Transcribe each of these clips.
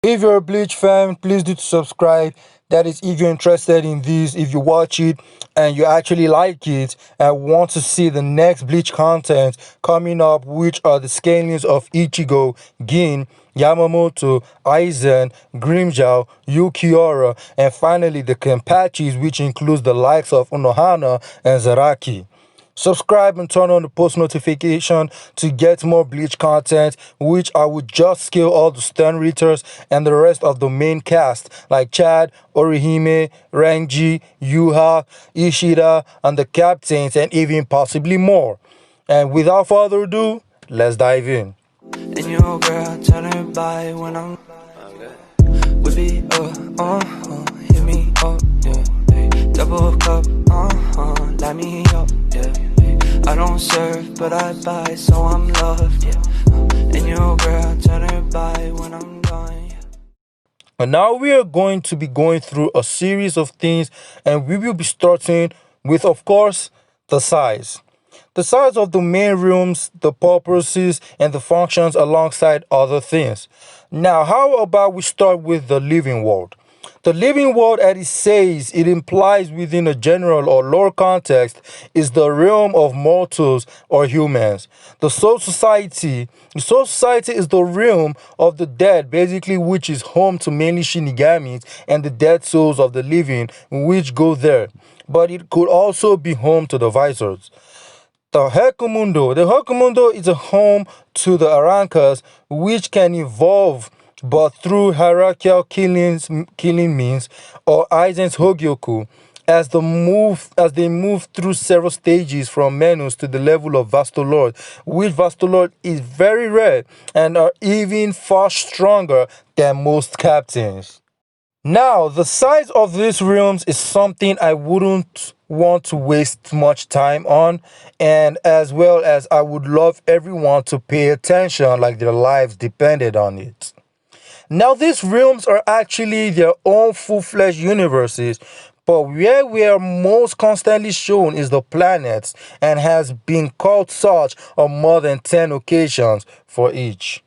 If you're a Bleach fan, please do subscribe. That is, if you're interested in this, if you watch it and you actually like it and want to see the next Bleach content coming up, which are the scalings of Ichigo, Gin, Yamamoto, Aizen, Grimmjow, Yukiora, and finally the Kenpachis, which includes the likes of Unohana and Zaraki. Subscribe and turn on the post notification to get more Bleach content, which I would just scale all the Stern Readers and the rest of the main cast like Chad, Orihime, Renji, Yuha, Ishida, and the captains, and even possibly more. And without further ado, let's dive in. And your girl turn her by when I'm with it, hit me up, yeah. Double cup, light me up, yeah. I don't serve, but I buy, so I'm loved, yeah. And your girl turn her by when I'm gone, yeah. And now we are going to be going through a series of things, and we will be starting with, of course, the size. The size of the main rooms, the purposes, and the functions alongside other things. Now, how about we start with the living world? The living world, as it says, it implies within a general or lore context, is the realm of mortals or humans. The soul society is the realm of the dead, basically, which is home to mainly shinigamis and the dead souls of the living, which go there. But it could also be home to the visors. The Hekumundo. The Hekumundo is a home to the Arancas, which can evolve but through hierarchical killing means, or Aizen's Hogyoku, as they move through several stages from menus to the level of Vastolord, which Vastolord is very rare and are even far stronger than most captains. Now, the size of these realms is something I wouldn't want to waste much time on, and as well as I would love everyone to pay attention like their lives depended on it. Now, these realms are actually their own full-fledged universes, but where we are most constantly shown is the planets and has been called such on more than 10 occasions for each.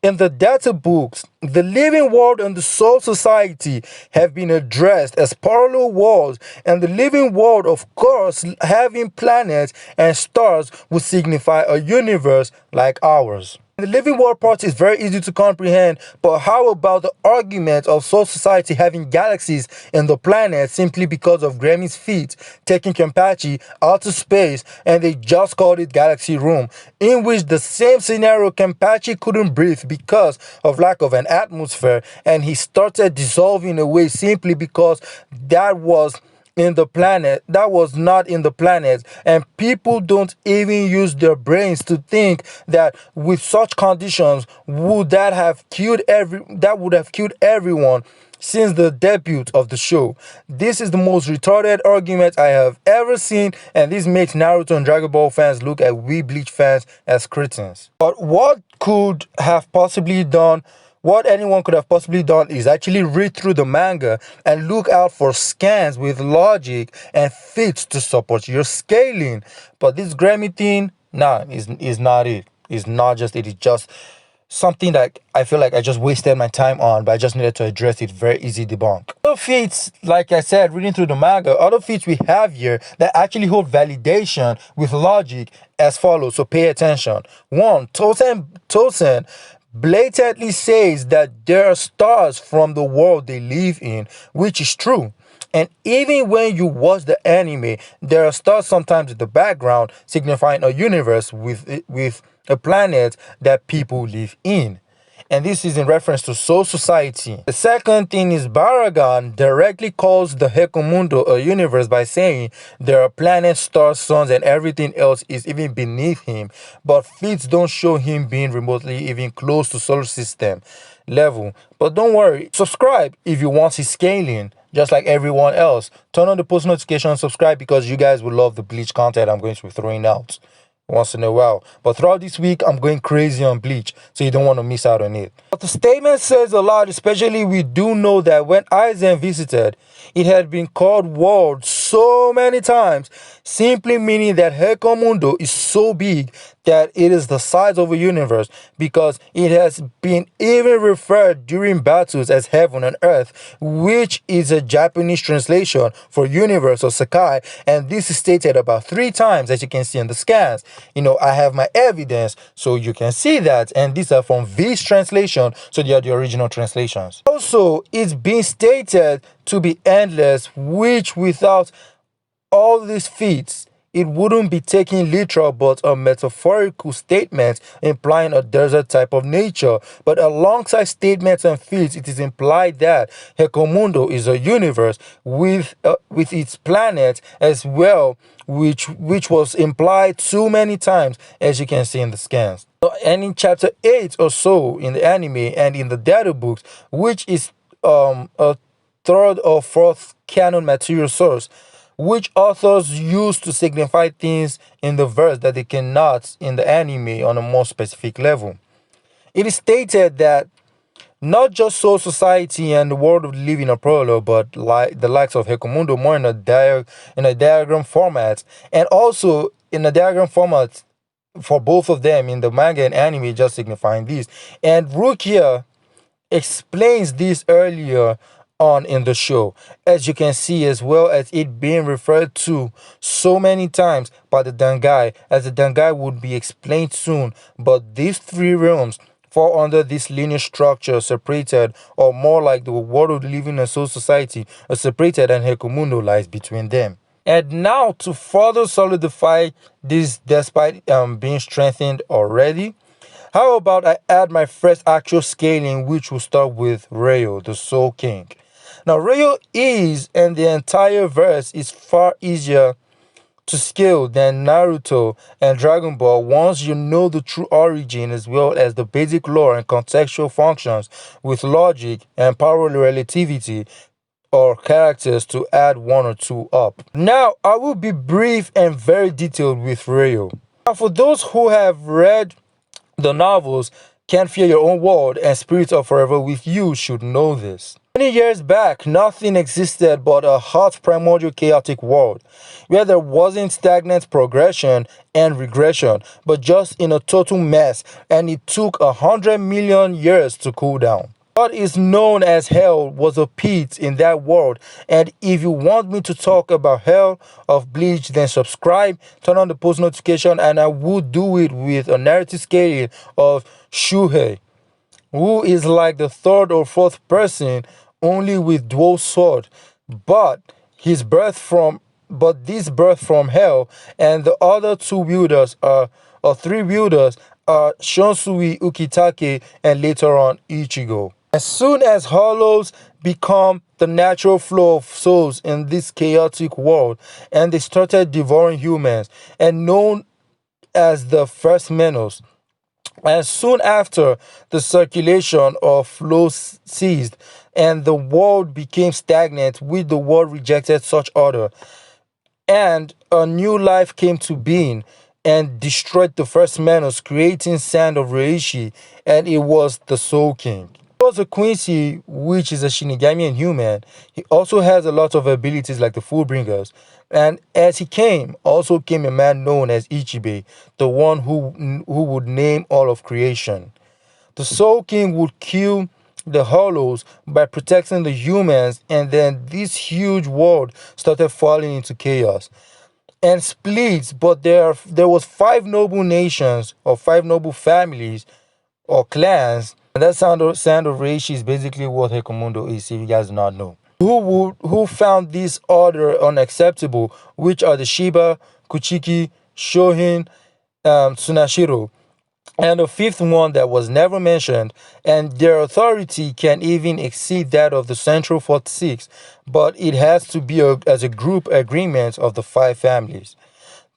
In the data books, the living world and the soul society have been addressed as parallel worlds, and the living world, of course, having planets and stars would signify a universe like ours. The living world part is very easy to comprehend, but how about the argument of Soul Society having galaxies in the planet simply because of Grammy's feat taking Kenpachi out to space, and they just called it Galaxy Room, in which the same scenario Kenpachi couldn't breathe because of lack of an atmosphere, and he started dissolving away simply because that was not in the planet, and people don't even use their brains to think that with such conditions that would have killed everyone since the debut of the show. This is the most retarded argument I have ever seen, and this makes Naruto and Dragon Ball fans look at we Bleach fans as cretins. But what anyone could have possibly done is actually read through the manga and look out for scans with logic and fits to support your scaling. But this Grammy thing, nah, is not it. It's not just it. It's just something that I feel like I just wasted my time on, but I just needed to address it. Very easy debunk. Other feats, like I said, reading through the manga, other feats we have here that actually hold validation with logic as follows. So pay attention. One, Tosen blatantly says that there are stars from the world they live in, which is true. And even when you watch the anime, there are stars sometimes in the background signifying a universe with a planet that people live in. And this is in reference to Soul Society. The second thing is Baragon directly calls the Hekumundo a universe by saying there are planets, stars, suns, and everything else is even beneath him, but feats don't show him being remotely even close to solar system level. But don't worry, subscribe if you want his scaling, just like everyone else. Turn on the post notification, subscribe, because you guys will love the Bleach content I'm going to be throwing out once in a while. But throughout this week, I'm going crazy on Bleach, so you don't want to miss out on it. But the statement says a lot, especially we do know that when Aizen visited, it had been called world so many times, simply meaning that Hekumundo is so big that it is the size of a universe because it has been even referred during battles as heaven and earth, which is a Japanese translation for universe or Sakai, and this is stated about 3 times, as you can see in the scans. I have my evidence, so you can see that, and these are from this translation, so they are the original translations. Also, it's been stated to be endless, which without all these feats, it wouldn't be taken literal but a metaphorical statement implying a desert type of nature. But alongside statements and feats, it is implied that Hekomundo is a universe with its planets as well, which was implied too many times, as you can see in the scans. And in chapter 8 or so in the anime and in the data books, which is a third or fourth canon material source, which authors use to signify things in the verse that they cannot in the anime on a more specific level. It is stated that not just Soul Society and the world of living Apollo, but like the likes of Hekomundo more in a diagram format, and also in a diagram format for both of them in the manga and anime, just signifying this. And Rukia explains this earlier on in the show, as you can see, as well as it being referred to so many times by the Dangai, as the Dangai would be explained soon. But these 3 realms fall under this linear structure, separated, or more like the world of the living and soul society are separated, and Hekomundo lies between them. And now, to further solidify this, despite being strengthened already, how about I add my first actual scaling, which will start with Ryo, the Soul King. Now, Ryo is, and the entire verse is far easier to scale than Naruto and Dragon Ball once you know the true origin as well as the basic lore and contextual functions with logic and power relativity or characters to add 1 or 2 up. Now, I will be brief and very detailed with Ryo. Now, for those who have read the novels Can't Fear Your Own World and Spirits Are Forever With You should know this. Many years back, nothing existed but a hot, primordial, chaotic world, where there wasn't stagnant progression and regression, but just in a total mess, and it took 100 million years to cool down. What is known as hell was a pit in that world, and if you want me to talk about Hell of Bleach, then subscribe, turn on the post notification, and I will do it with a narrative scaling of Shuhei, who is like the third or fourth person only with dual sword, but this birth from hell, and the other 2 wielders are or 3 wielders are Shonsui Ukitake and later on Ichigo. As soon as hollows become the natural flow of souls in this chaotic world, and they started devouring humans, and known as the first Menos. And soon after, the circulation of flow ceased, and the world became stagnant, with the world rejected such order, and a new life came to being and destroyed the first Menos, creating Sand of Reishi, and it was the Soul King. Also, Quincy, which is a Shinigami and human, he also has a lot of abilities like the Fullbringers. And as he came, also came a man known as Ichibe, the one who would name all of creation. The Soul King would kill the Hollows by protecting the humans, and then this huge world started falling into chaos and splits. But there was 5 noble nations or 5 noble families or clans. And that Sand of Reishi is basically what Hekomundo is, if you guys do not know. Who found this order unacceptable, which are the Shiba, Kuchiki, Shohin, Tsunashiro, and the 5th one that was never mentioned, and their authority can even exceed that of the Central 46, but it has to be as a group agreement of the 5 families.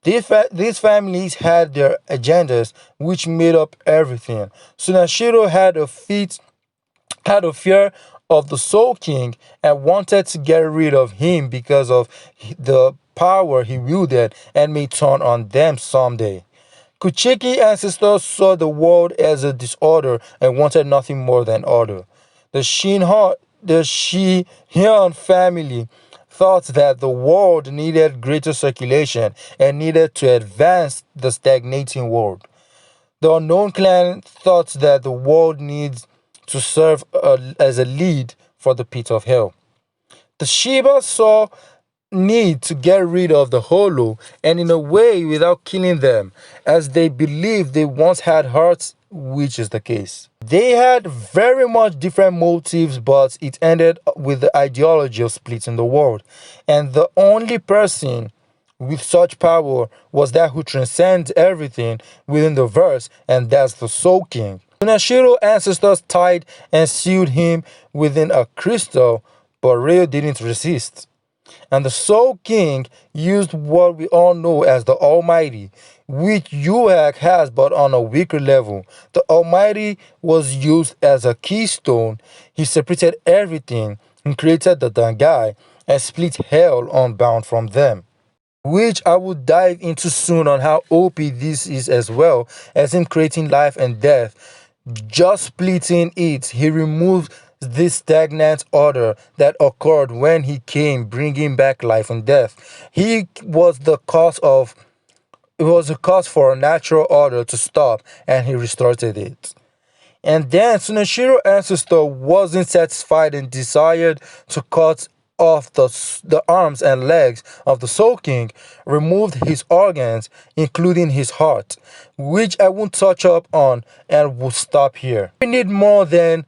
These families had their agendas, which made up everything. Tsunashiro had a fear of the Soul King and wanted to get rid of him because of the power he wielded and may turn on them someday. Kuchiki ancestors saw the world as a disorder and wanted nothing more than order. The Shihyun family thought that the world needed greater circulation and needed to advance the stagnating world. The unknown clan thought that the world needs to serve as a lead for the pit of hell. The Sheba saw need to get rid of the Hollow, and in a way without killing them, as they believed they once had hearts, which is the case. They had very much different motives, but it ended with the ideology of splitting the world. And the only person with such power was that who transcends everything within the verse, and that's the Soul King. Sunashiro ancestors tied and sealed him within a crystal, but Ryo didn't resist. And the Soul King used what we all know as the Almighty, which Yuak has but on a weaker level. The Almighty was used as a keystone. He separated everything and created the Dangai and split hell unbound from them, which I will dive into soon on how OP this is, as well as him creating life and death. Just splitting it, he removed this stagnant order that occurred when he came, bringing back life and death. He was the cause of it was a cause for a natural order to stop, and he restored it. And then Tsuneshiro ancestor wasn't satisfied and desired to cut off the arms and legs of the Soul King, removed his organs, including his heart, which I won't touch up on and will stop here. We need more than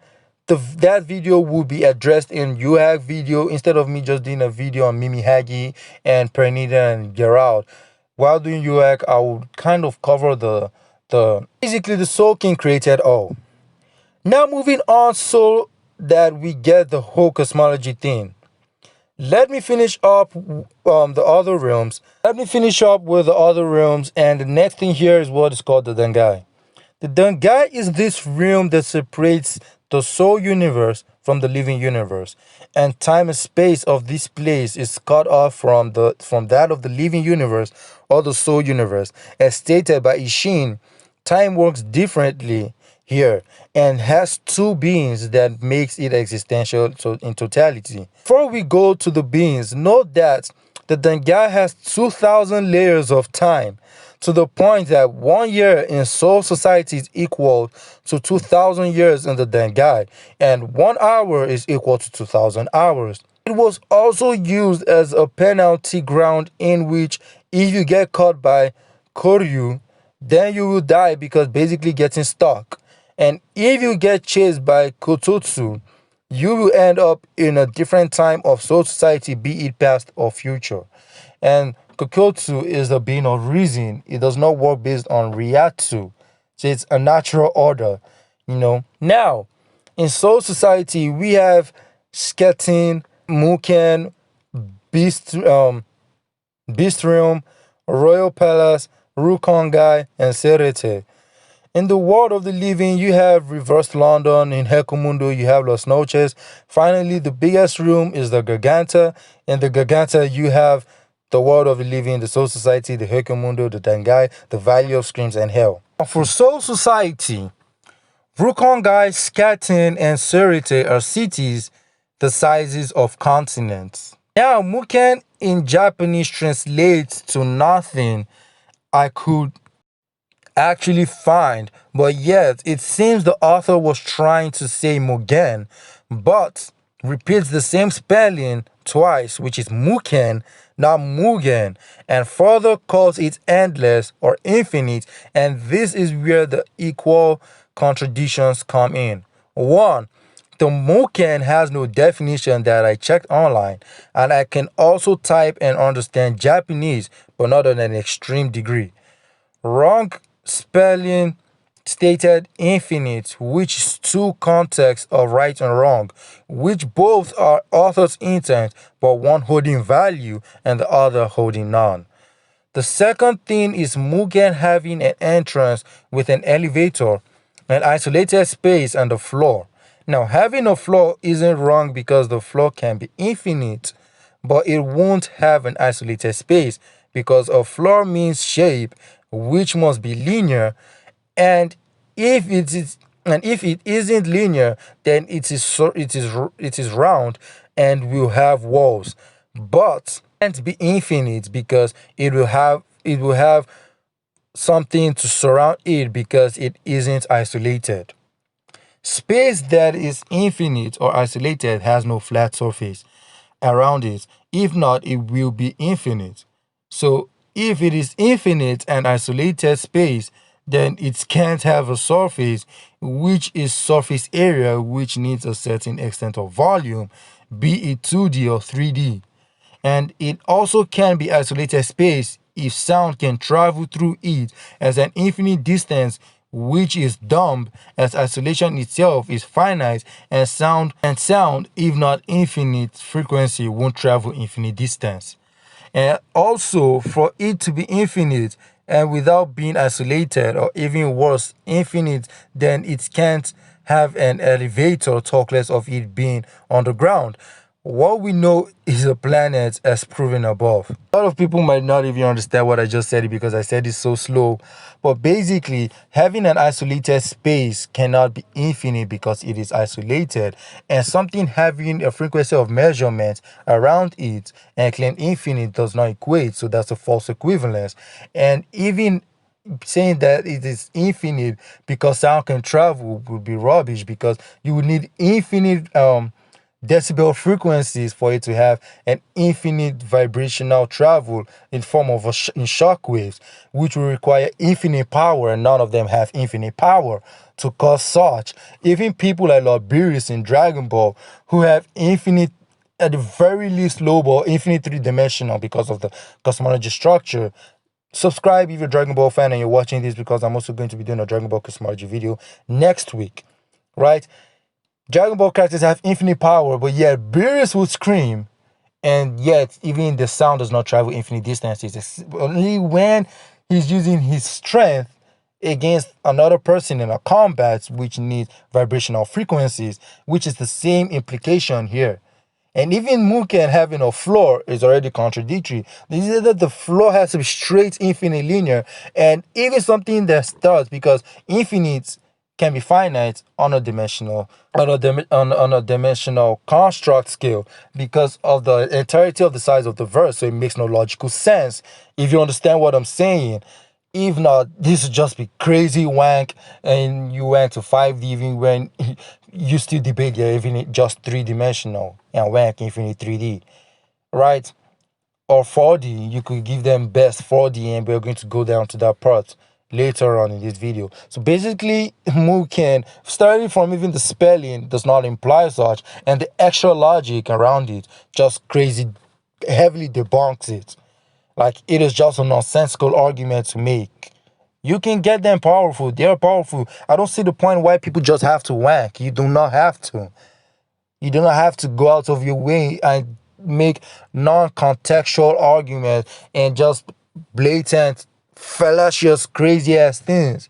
that video will be addressed in UHAG video instead of me just doing a video on Mimi Hagi and Pernita and Gerald. While doing UHAG, I will kind of cover the basically the Soul King created all. Now moving on so that we get the whole cosmology thing. Let me finish up the other realms. Let me finish up with the other realms, and the next thing here is what is called the Dangai. The Dangai is this realm that separates the soul universe from the living universe, and time and space of this place is cut off from that of the living universe or the soul universe. As stated by Ishin, time works differently here and has two beings that makes it existential in totality. Before we go to the beings, note that the Dangai has 2,000 layers of time, to the point that 1 year in Soul Society is equal to 2,000 years in the Dangai, and 1 hour is equal to 2,000 hours. It was also used as a penalty ground in which if you get caught by Koryu, then you will die because basically getting stuck. And if you get chased by Kototsu, you will end up in a different time of Soul Society, be it past or future. And Kokotsu is the being of reason. It does not work based on Ryatsu. So it's a natural order, you know. Now, in Soul Society, we have Sketin, Muken, Beast Realm, Royal Palace, Rukongai, and Serete. In the world of the living, you have Reversed London. In Hekomundo, you have Los Noches. Finally, the biggest room is the Garganta. In the Garganta, you have the world of the living, the Soul Society, the Hekomundo, the Dangai, the Valley of Screams, and Hell. For Soul Society, Rukongai, Skaten, and Serite are cities the sizes of continents. Now, Muken in Japanese translates to nothing I could actually find, but yet it seems the author was trying to say Mugen, but repeats the same spelling twice, which is Muken, not Mugen, and further calls it endless or infinite, and this is where the equal contradictions come in. One, the Muken has no definition that I checked online, and I can also type and understand Japanese, but not on an extreme degree. Wrong spelling stated infinite, which is two contexts of right and wrong, which both are author's intent, but one holding value and the other holding none. The second thing is Mugen having an entrance with an elevator, an isolated space, and a floor. Now, having a floor isn't wrong because the floor can be infinite, but it won't have an isolated space because a floor means shape, which must be linear, and if it isn't linear, then it is round and will have walls, but can't be infinite because it will have something to surround it because it isn't isolated. Space that is infinite or isolated has no flat surface around it. If not, it will be infinite. So, if it is infinite and isolated space, then it can't have a surface, which is surface area, which needs a certain extent of volume, be it 2D or 3D. And it also can be isolated space if sound can travel through it as an infinite distance, which is dumb as isolation itself is finite, and sound if not infinite frequency won't travel infinite distance. And also, for it to be infinite and without being isolated, or even worse, infinite, then it can't have an elevator, talk less of it being underground. What we know is a planet as proven above. A lot of people might not even understand what I just said because I said it so slow. But basically, having an isolated space cannot be infinite because it is isolated. And something having a frequency of measurement around it and claim infinite does not equate. So that's a false equivalence. And even saying that it is infinite because sound can travel would be rubbish, because you would need infinite decibel frequencies for it to have an infinite vibrational travel in form of in shock waves, which will require infinite power, and none of them have infinite power to cause such. Even people like Lord Beerus in Dragon Ball, who have infinite, at the very least low ball, infinite three-dimensional because of the cosmology structure. Subscribe if you're a Dragon Ball fan and you're watching this, because I'm also going to be doing a Dragon Ball cosmology video next week, right? Dragon Ball characters have infinite power, but yet Beerus will scream, and yet even the sound does not travel infinite distances. It's only when he's using his strength against another person in a combat, which needs vibrational frequencies, which is the same implication here. And even Muken having a floor is already contradictory. This is that the floor has to be straight, infinite, linear, and even something that starts, because infinite can be finite on a dimensional on a dimensional construct scale because of the entirety of the size of the verse. So it makes no logical sense if you understand what I'm saying. If not, this would just be crazy wank, and you went to 5D even when you still debate your infinite just three-dimensional and wank infinite 3D, right? Or 4D, you could give them best 4D, and we're going to go down to that part later on in this video. So basically, Muken, starting from even the spelling, does not imply such, and the extra logic around it just crazy heavily debunks it. Like, it is just a nonsensical argument to make. You can get them powerful. They're powerful. I don't see the point why people just have to wank. You do not have to. You do not have to go out of your way and make non-contextual arguments and just blatant, fallacious, crazy ass things.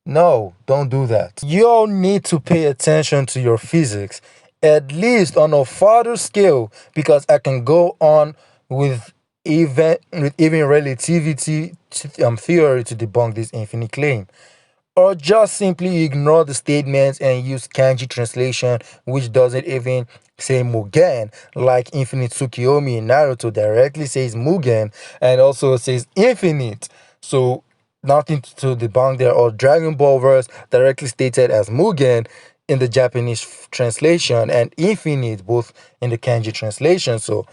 No, don't do that. You all need to pay attention to your physics, at least on a further scale, because I can go on with even relativity theory to debunk this infinite claim. Or just simply ignore the statements and use kanji translation, which doesn't even say Mugen, like Infinite Tsukiyomi in Naruto directly says Mugen and also says infinite. So nothing to debunk there. Or Dragon Ball verse directly stated as Mugen in the Japanese translation, and infinite both in the kanji translation. So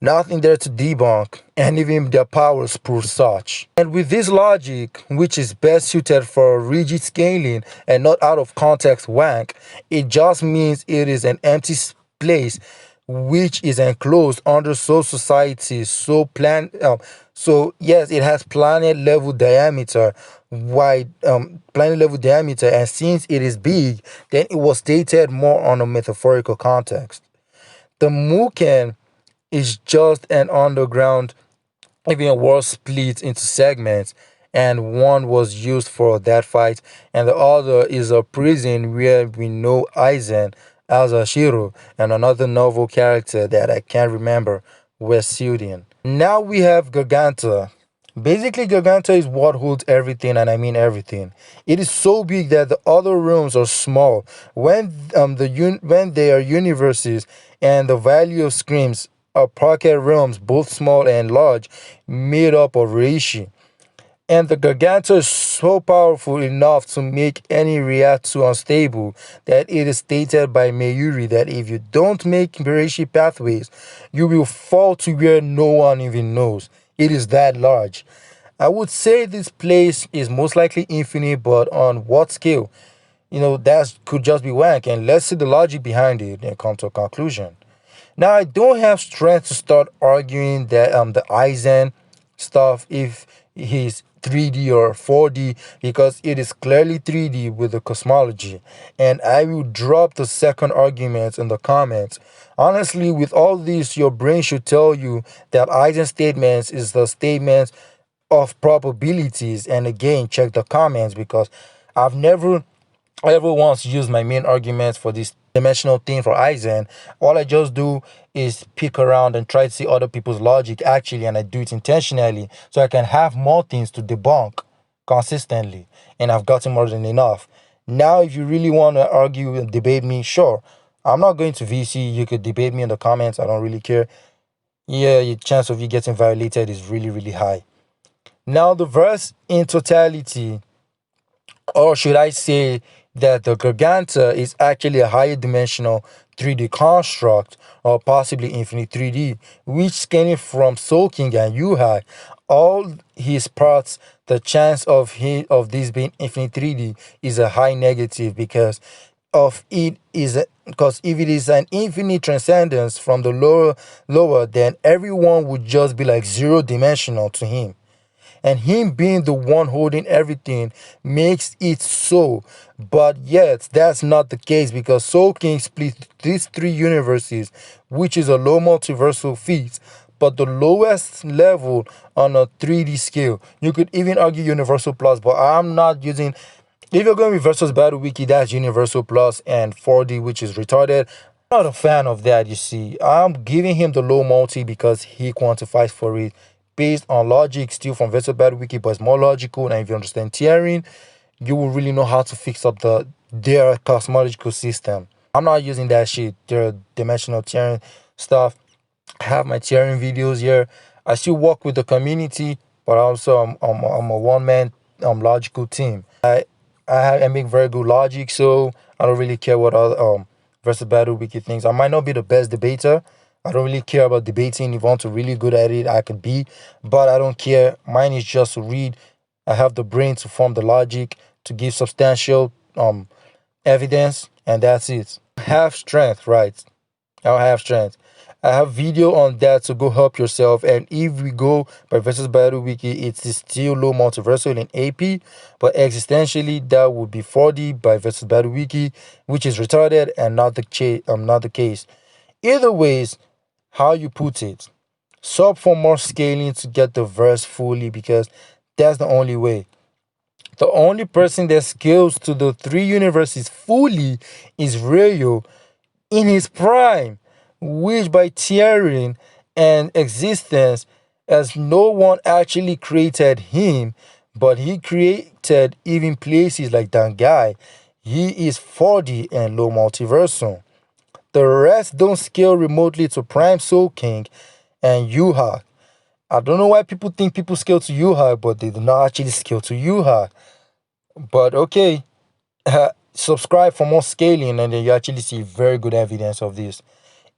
nothing there to debunk, and even their powers prove such. And with this logic, which is best suited for rigid scaling and not out of context wank, it just means it is an empty place which is enclosed under Soul Society. So yes, it has planet level diameter, planet level diameter, and since it is big, then it was stated more on a metaphorical context. The Muken is just an underground, even worse, split into segments, and one was used for that fight, and the other is a prison where we know Aizen, Azashiro, and another novel character that I can't remember were sealed in. Now we have Garganta. Basically, Garganta is what holds everything, and I mean everything. It is so big that the other rooms are small. When they are universes, and the value of screams are pocket realms, both small and large, made up of Reishi. And the Garganta is so powerful enough to make any reactor unstable that it is stated by Mayuri that if you don't make Bereishi pathways, you will fall to where no one even knows. It is that large. I would say this place is most likely infinite, but on what scale? That could just be wank, and let's see the logic behind it and come to a conclusion. Now, I don't have strength to start arguing that the Eisen stuff, if he's 3D or 4D, because it is clearly 3D with the cosmology, and I will drop the second argument in the comments. Honestly, with all this, your brain should tell you that Eisen statements is the statements of probabilities, and again, check the comments because I've never ever once used my main arguments for this dimensional thing for Eisen. All I just do is pick around and try to see other people's logic actually, and I do it intentionally so I can have more things to debunk consistently. And I've gotten more than enough. Now, if you really want to argue and debate me, sure. I'm not going to VC. You could debate me in the comments. I don't really care. Yeah, your chance of you getting violated is really, really high. Now, the verse in totality, or should I say that the Garganta is actually a higher dimensional 3D construct, or possibly infinite 3D, which scanning from Soul King and Yuhai, all his parts, the chance of this being infinite 3D is a high negative of it is because if it is an infinite transcendence from the lower, then everyone would just be like zero dimensional to him, and him being the one holding everything makes it so. But yet, that's not the case because Soul King split these three universes, which is a low multiversal feat, but the lowest level on a 3D scale. You could even argue Universal Plus, but I'm not using. If you're going with versus Battle Wiki, that's Universal Plus and 4D, which is retarded. I'm not a fan of that, you see. I'm giving him the low multi because he quantifies for it based on logic, still from Vessel Battle Wiki, but it's more logical. And if you understand tearing, you will really know how to fix up their cosmological system. I'm not using that shit, their dimensional tearing stuff. I have my tearing videos here. I still work with the community, but also I'm a one man logical team. I make very good logic, so I don't really care what other versus battle wiki thinks. I might not be the best debater. I don't really care about debating. If I want to really good at it, I could be, but I don't care. Mine is just to read. I have the brain to form the logic to give substantial evidence, and that's it. Have strength, right? I'll have strength. I have video on that, so go help yourself. And if we go by versus battle wiki, it is still low multiversal in AP, but existentially that would be 4D by versus battle wiki, which is retarded and not the case. Either ways, how you put it, sub for more scaling to get the verse fully because that's the only way. The only person that scales to the three universes fully is Rayo in his prime, which by tearing and existence, as no one actually created him, but he created even places like Dangai. He is 4D and low multiversal. The rest don't scale remotely to Prime Soul King and Yuha. I don't know why people think people scale to Yuha, but they do not actually scale to Yuha. But okay, subscribe for more scaling, and then you actually see very good evidence of this.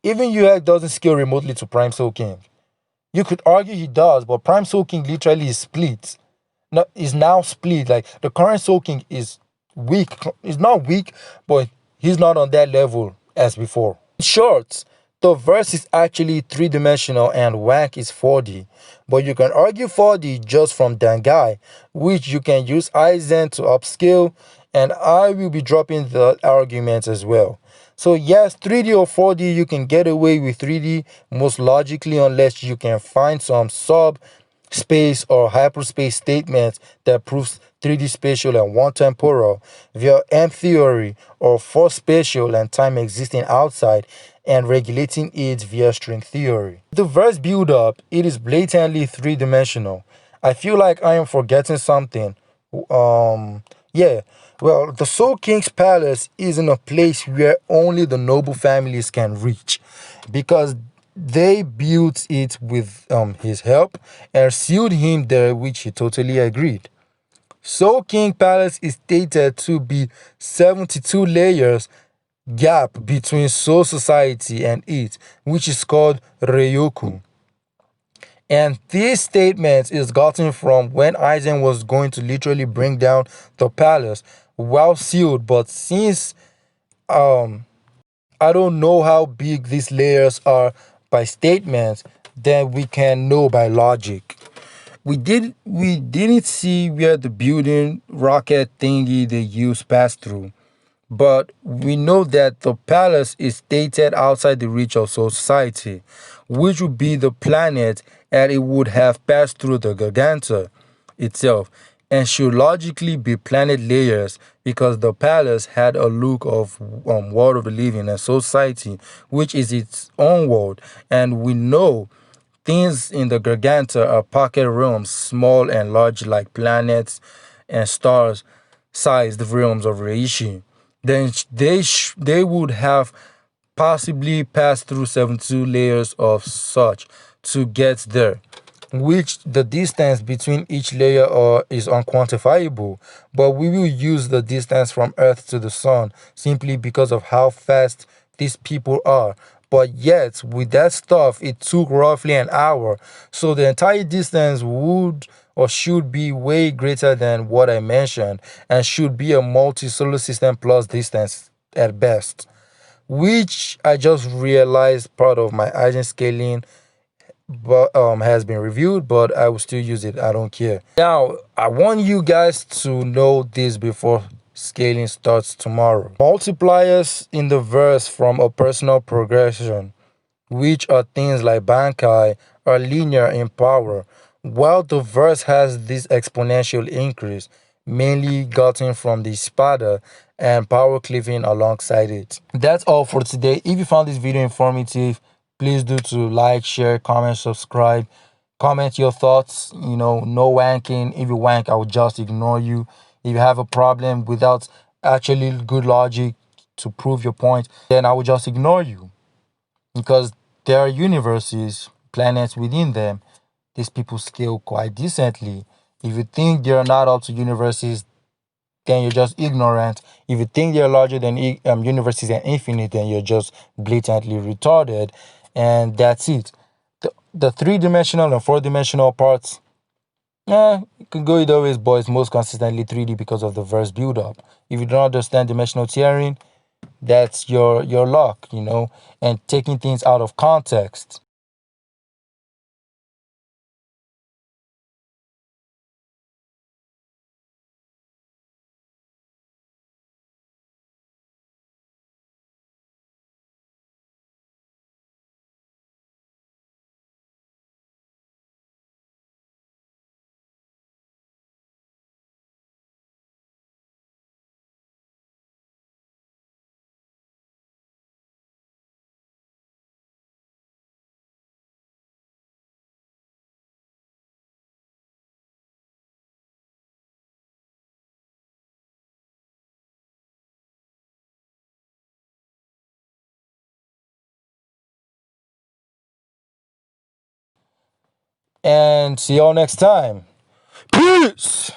Even UX doesn't scale remotely to Prime Soul King. You could argue he does, but Prime Soul King literally is split. No, is now split. Like the current Soul King is weak. He's not weak, but he's not on that level as before. In short, the verse is actually three-dimensional and Wank is 4D. But you can argue 4D just from Dangai, which you can use Eisen to upscale, and I will be dropping the arguments as well. So yes, 3D or 4D, you can get away with 3D most logically unless you can find some subspace or hyperspace statements that proves 3D spatial and one temporal via M theory or force spatial and time existing outside and regulating it via string theory. The verse build up, it is blatantly three-dimensional. I feel like I am forgetting something. Yeah, well, the Soul King's palace is in a place where only the noble families can reach because they built it with his help and sealed him there, which he totally agreed. So King Palace is stated to be 72 layers gap between Soul Society and it, which is called Ryoku. And this statement is gotten from when Aizen was going to literally bring down the palace well sealed, but since um I don't know how big these layers are by statements, then we can know by logic. We didn't see where the building rocket thingy they used passed through, but we know that the palace is stated outside the reach of society, which would be the planet, and it would have passed through the Garganta itself, and should logically be planet layers because the palace had a look of world of the living and society, which is its own world, and we know things in the Garganta are pocket realms, small and large like planets and stars sized realms of Reishi. Then they would have possibly passed through 72 layers of such to get there, which the distance between each layer is unquantifiable, but we will use the distance from Earth to the Sun simply because of how fast these people are. But yet, with that stuff, it took roughly an hour. So the entire distance would or should be way greater than what I mentioned and should be a multi solar system plus distance at best. Which I just realized part of my agent scaling but has been reviewed, but I will still use it. I don't care. Now, I want you guys to know this before scaling starts tomorrow. Multipliers in the verse from a personal progression, which are things like Bankai, are linear in power, while the verse has this exponential increase, mainly gotten from the Spada and power cleaving alongside it. That's all for today. If you found this video informative, please do to like, share, comment, subscribe, comment your thoughts. No wanking. If you wank, I will just ignore you. If you have a problem without actually good logic to prove your point, then I will just ignore you because there are universes, planets within them. These people scale quite decently. If you think they're not up to universes, then you're just ignorant. If you think they're larger than universes and infinite, then you're just blatantly retarded. And that's it. The three-dimensional and four-dimensional parts, it can go either ways, but it's most consistently 3D because of the verse build-up. If you don't understand dimensional tearing, that's your luck, and taking things out of context. And see y'all next time. Peace.